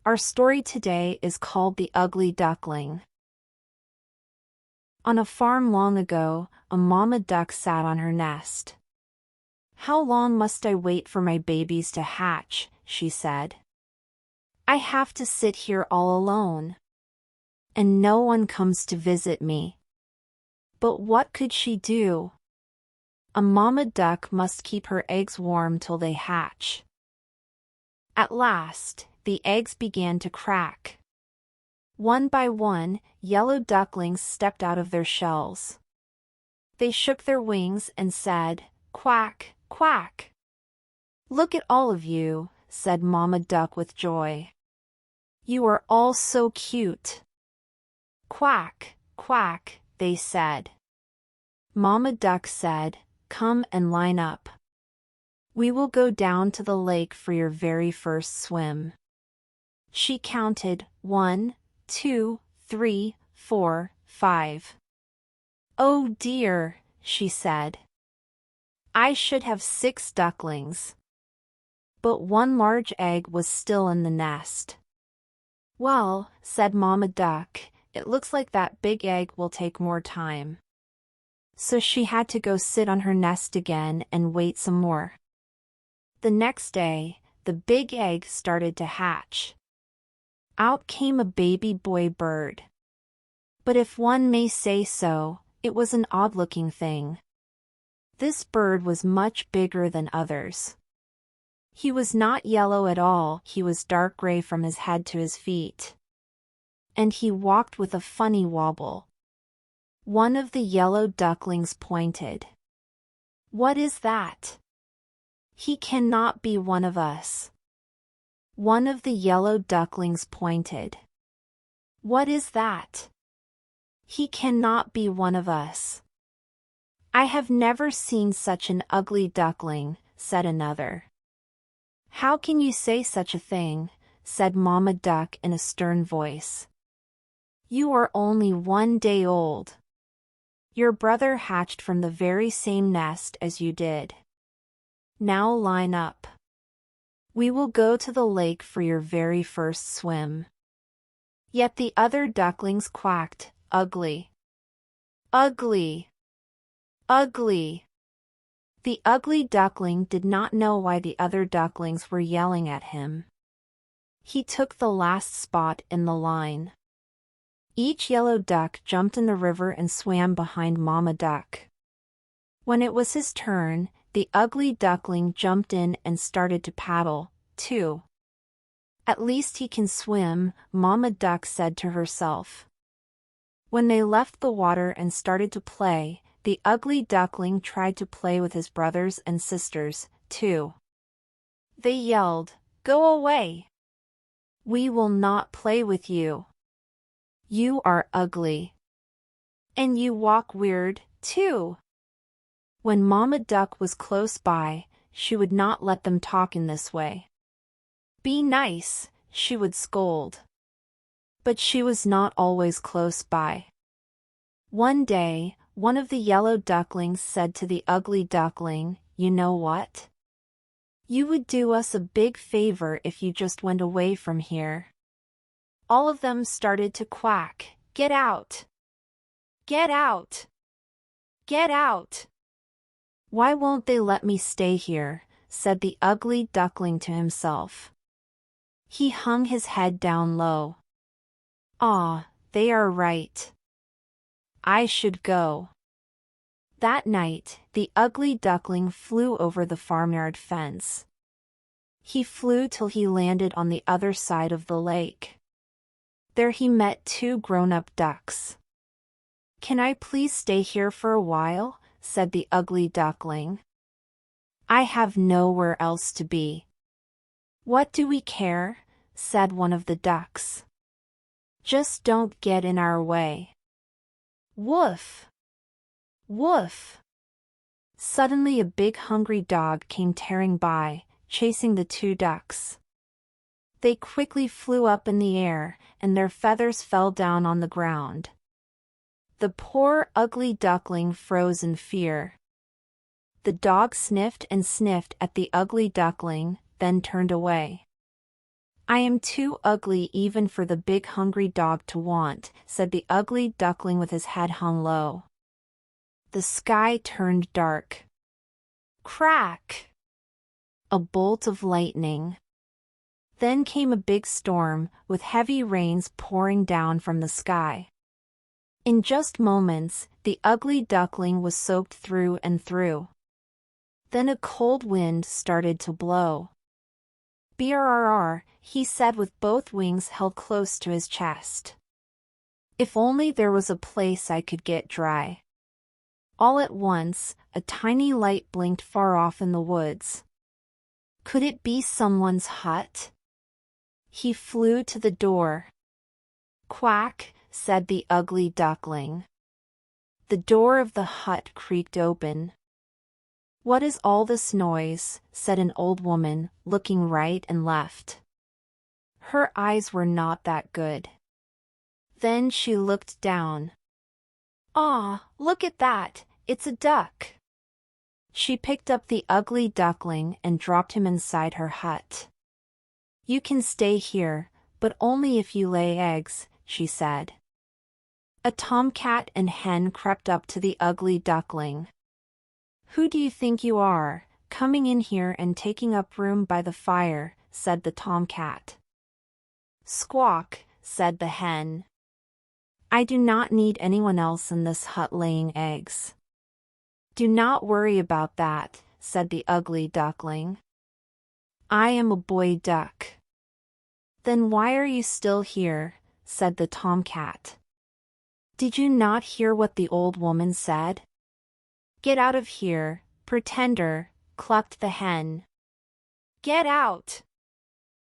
Our story today is called The Ugly Duckling. On a farm long ago, a mama duck sat on her nest. "How long must I wait for my babies to hatch?" she said. "I have to sit here all alone. And no one comes to visit me." But what could she do? A mama duck must keep her eggs warm till they hatch. At last, the eggs began to crack. One by one, yellow ducklings stepped out of their shells. They shook their wings and said, "Quack, quack." "Look at all of you," said Mama Duck with joy. "You are all so cute." "Quack, quack," they said. Mama Duck said, "Come and line up. We will go down to the lake for your very first swim." She counted 1, 2, 3, 4, 5. "Oh dear," she said. "I should have 6 ducklings." But one large egg was still in the nest. "Well," said Mama Duck, "it looks like that big egg will take more time." So she had to go sit on her nest again and wait some more. The next day, the big egg started to hatch. Out came a baby boy bird. But if one may say so, it was an odd-looking thing. This bird was much bigger than others. He was not yellow at all, he was dark gray from his head to his feet. And he walked with a funny wobble. One of the yellow ducklings pointed. "What is that? He cannot be one of us." One of the yellow ducklings pointed. "What is that? He cannot be one of us." "I have never seen such an ugly duckling," said another. "How can you say such a thing?" said Mama Duck in a stern voice. "You are only 1 day old. Your brother hatched from the very same nest as you did. Now line up. We will go to the lake for your very first swim." Yet the other ducklings quacked, "Ugly! Ugly! Ugly!" The ugly duckling did not know why the other ducklings were yelling at him. He took the last spot in the line. Each yellow duck jumped in the river and swam behind Mama Duck. When it was his turn, the ugly duckling jumped in and started to paddle, too. "At least he can swim," Mama Duck said to herself. When they left the water and started to play, the ugly duckling tried to play with his brothers and sisters, too. They yelled, "Go away! We will not play with you. You are ugly. And you walk weird, too." When Mama Duck was close by, she would not let them talk in this way. "Be nice," she would scold. But she was not always close by. One day, one of the yellow ducklings said to the ugly duckling, "You know what? You would do us a big favor if you just went away from here." All of them started to quack, "Get out! Get out! Get out!" "Why won't they let me stay here?" said the ugly duckling to himself. He hung his head down low. "Ah, they are right. I should go." That night, the ugly duckling flew over the farmyard fence. He flew till he landed on the other side of the lake. There he met 2 grown-up ducks. "Can I please stay here for a while?" said the ugly duckling. "I have nowhere else to be." "What do we care?" said one of the ducks. "Just don't get in our way." Woof! Woof! Suddenly a big hungry dog came tearing by, chasing the 2 ducks. They quickly flew up in the air, and their feathers fell down on the ground. The poor ugly duckling froze in fear. The dog sniffed and sniffed at the ugly duckling, then turned away. I am too ugly even for the big hungry dog to want, said the ugly duckling with his head hung low. The sky turned dark. Crack! A bolt of lightning. Then came a big storm, with heavy rains pouring down from the sky. In just moments, the ugly duckling was soaked through and through. Then a cold wind started to blow. Brrr, he said with both wings held close to his chest. If only there was a place I could get dry. All at once, a tiny light blinked far off in the woods. Could it be someone's hut? He flew to the door. Quack, said the ugly duckling. The door of the hut creaked open. What is all this noise? Said an old woman, looking right and left. Her eyes were not that good. Then she looked down. Ah, look at that, it's a duck. She picked up the ugly duckling and dropped him inside her hut. You can stay here, but only if you lay eggs, she said. A tomcat and hen crept up to the ugly duckling. Who do you think you are, coming in here and taking up room by the fire? Said the tomcat. Squawk, said the hen. I do not need anyone else in this hut laying eggs. Do not worry about that, said the ugly duckling. I am a boy duck. Then why are you still here? Said the tomcat. Did you not hear what the old woman said? Get out of here, pretender, clucked the hen. Get out!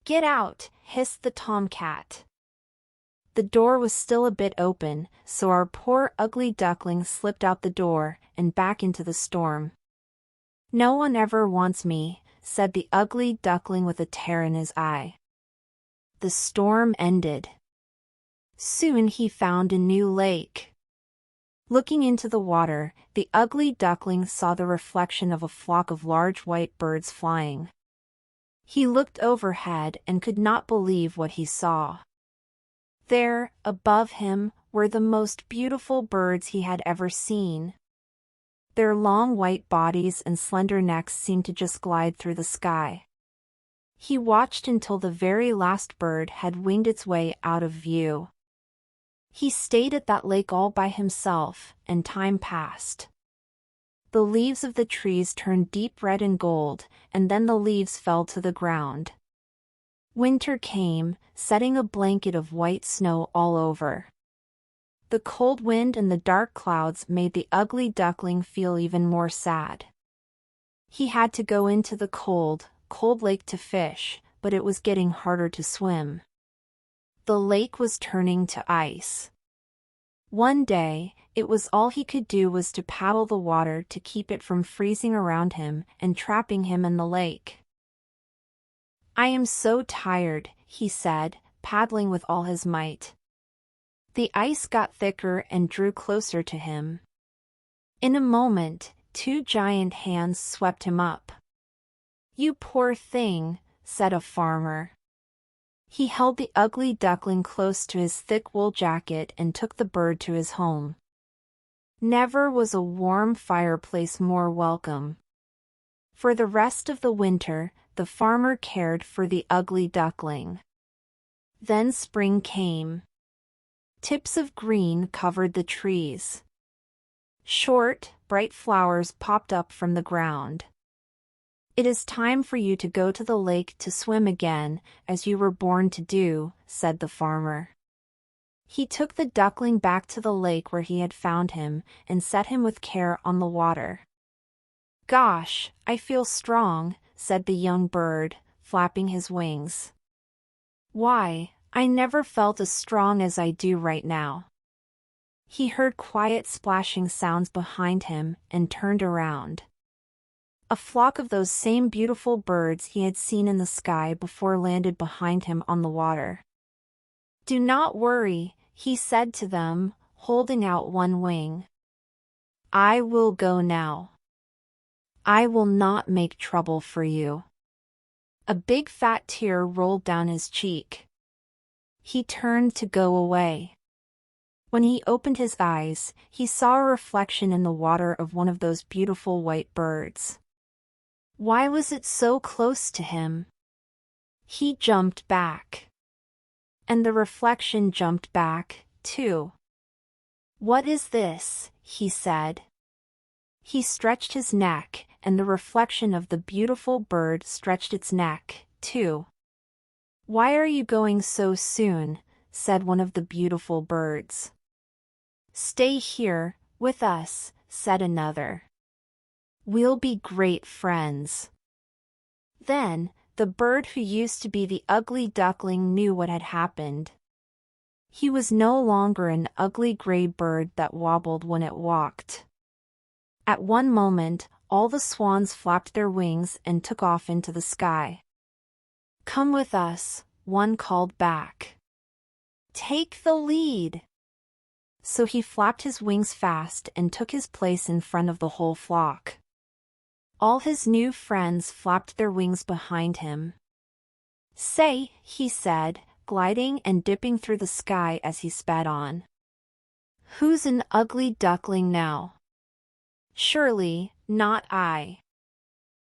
Get out, hissed the tomcat. The door was still a bit open, so our poor ugly duckling slipped out the door and back into the storm. No one ever wants me, said the ugly duckling with a tear in his eye. The storm ended. Soon he found a new lake. Looking into the water, the ugly duckling saw the reflection of a flock of large white birds flying. He looked overhead and could not believe what he saw. There, above him, were the most beautiful birds he had ever seen. Their long white bodies and slender necks seemed to just glide through the sky. He watched until the very last bird had winged its way out of view. He stayed at that lake all by himself, and time passed. The leaves of the trees turned deep red and gold, and then the leaves fell to the ground. Winter came, setting a blanket of white snow all over. The cold wind and the dark clouds made the ugly duckling feel even more sad. He had to go into the cold, cold lake to fish, but it was getting harder to swim. The lake was turning to ice. One day, it was all he could do was to paddle the water to keep it from freezing around him and trapping him in the lake. I am so tired, he said, paddling with all his might. The ice got thicker and drew closer to him. In a moment, two giant hands swept him up. You poor thing, said a farmer. He held the ugly duckling close to his thick wool jacket and took the bird to his home. Never was a warm fireplace more welcome. For the rest of the winter, the farmer cared for the ugly duckling. Then spring came. Tips of green covered the trees. Short, bright flowers popped up from the ground. It is time for you to go to the lake to swim again, as you were born to do, said the farmer. He took the duckling back to the lake where he had found him, and set him with care on the water. Gosh, I feel strong, said the young bird, flapping his wings. Why, I never felt as strong as I do right now. He heard quiet splashing sounds behind him and turned around. A flock of those same beautiful birds he had seen in the sky before landed behind him on the water. Do not worry, he said to them, holding out one wing. I will go now. I will not make trouble for you. A big fat tear rolled down his cheek. He turned to go away. When he opened his eyes, he saw a reflection in the water of one of those beautiful white birds. Why was it so close to him? He jumped back. And the reflection jumped back, too. "What is this?" he said. He stretched his neck, and the reflection of the beautiful bird stretched its neck, too. "Why are you going so soon?" said one of the beautiful birds. "Stay here, with us," said another. "We'll be great friends." Then, the bird who used to be the ugly duckling knew what had happened. He was no longer an ugly gray bird that wobbled when it walked. At one moment, all the swans flapped their wings and took off into the sky. "Come with us," one called back. "Take the lead." So he flapped his wings fast and took his place in front of the whole flock. All his new friends flapped their wings behind him. "Say," he said, gliding and dipping through the sky as he sped on. "Who's an ugly duckling now? Surely, not I."